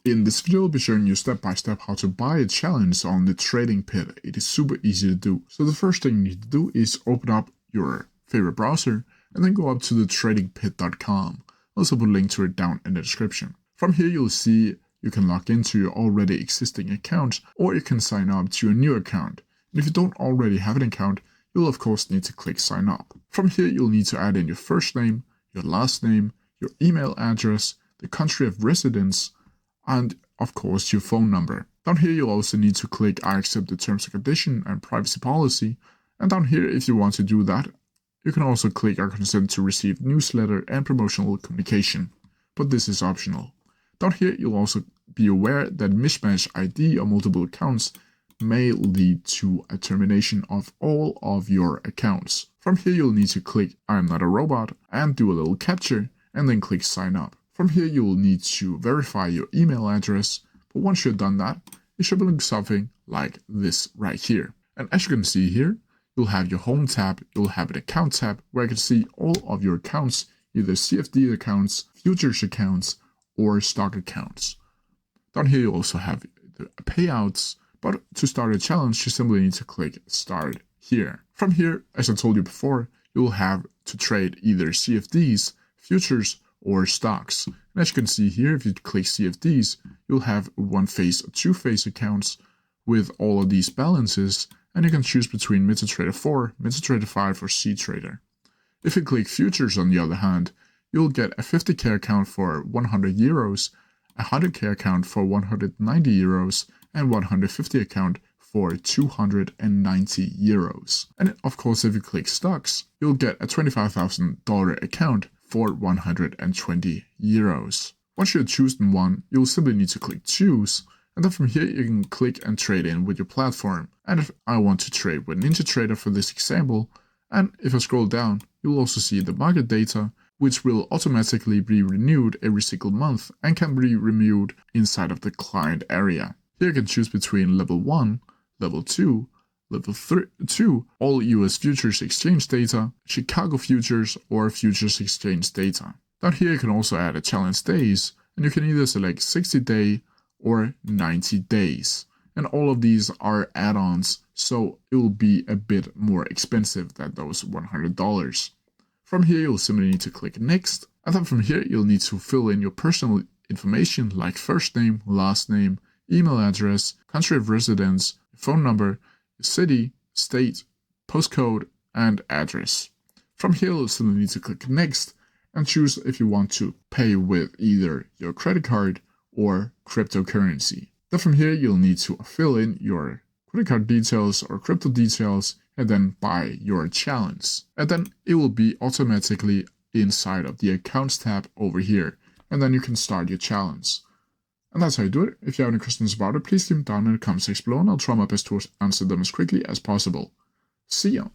In this video, I'll be showing you step by step how to buy a challenge on the Trading Pit. It is super easy to do. So the first thing you need to do is open up your favorite browser and then go up to the tradingpit.com. I'll also put a link to it down in the description. From here, you'll see you can log into your already existing account, or you can sign up to your new account. And if you don't already have an account, you'll of course need to click sign up. From here, you'll need to add in your first name, your last name, your email address, the country of residence, and of course your phone number. Down here you'll also need to click I accept the terms and condition and privacy policy, and down here if you want to do that, you can also click I consent to receive newsletter and promotional communication, but this is optional. Down here you'll also be aware that mismatch ID or multiple accounts may lead to a termination of all of your accounts. From here you'll need to click I am not a robot and do a little capture and then click sign up. From here, you will need to verify your email address, but once you've done that, it should look something like this right here. And as you can see here, you'll have your home tab, you'll have an account tab where you can see all of your accounts, either CFD accounts, futures accounts, or stock accounts. Down here, you also have the payouts, but to start a challenge, you simply need to click start here. From here, as I told you before, you'll have to trade either CFDs, futures, or stocks. And as you can see here, if you click CFDs, you'll have one phase or two phase accounts with all of these balances, and you can choose between MetaTrader 4, MetaTrader 5, or CTrader. If you click futures on the other hand, you'll get a 50k account for 100 euros, a 100k account for 190 euros, and 150 account for 290 euros. And of course, if you click stocks, you'll get a $25,000 account for 120 euros. Once you've chosen one, you'll simply need to click choose, and then from here you can click and trade in with your platform. And if I want to trade with NinjaTrader for this example, and if I scroll down, you'll also see the market data, which will automatically be renewed every single month and can be renewed inside of the client area. Here you can choose between level 1, level 2, Level 2, all US futures exchange data, Chicago futures, or futures exchange data. Down here you can also add a challenge days, and you can either select 60 day or 90 days. And all of these are add-ons, so it will be a bit more expensive than those $100. From here you'll simply need to click next, and then from here you'll need to fill in your personal information like first name, last name, email address, country of residence, phone number, city, state, postcode, and address. From here, you'll simply need to click next and choose if you want to pay with either your credit card or cryptocurrency. Then from here, you'll need to fill in your credit card details or crypto details and then buy your challenge. And then it will be automatically inside of the accounts tab over here. And then you can start your challenge. And that's how you do it. If you have any questions about it, please leave them down in the comment section below and I'll try my best to answer them as quickly as possible. See ya!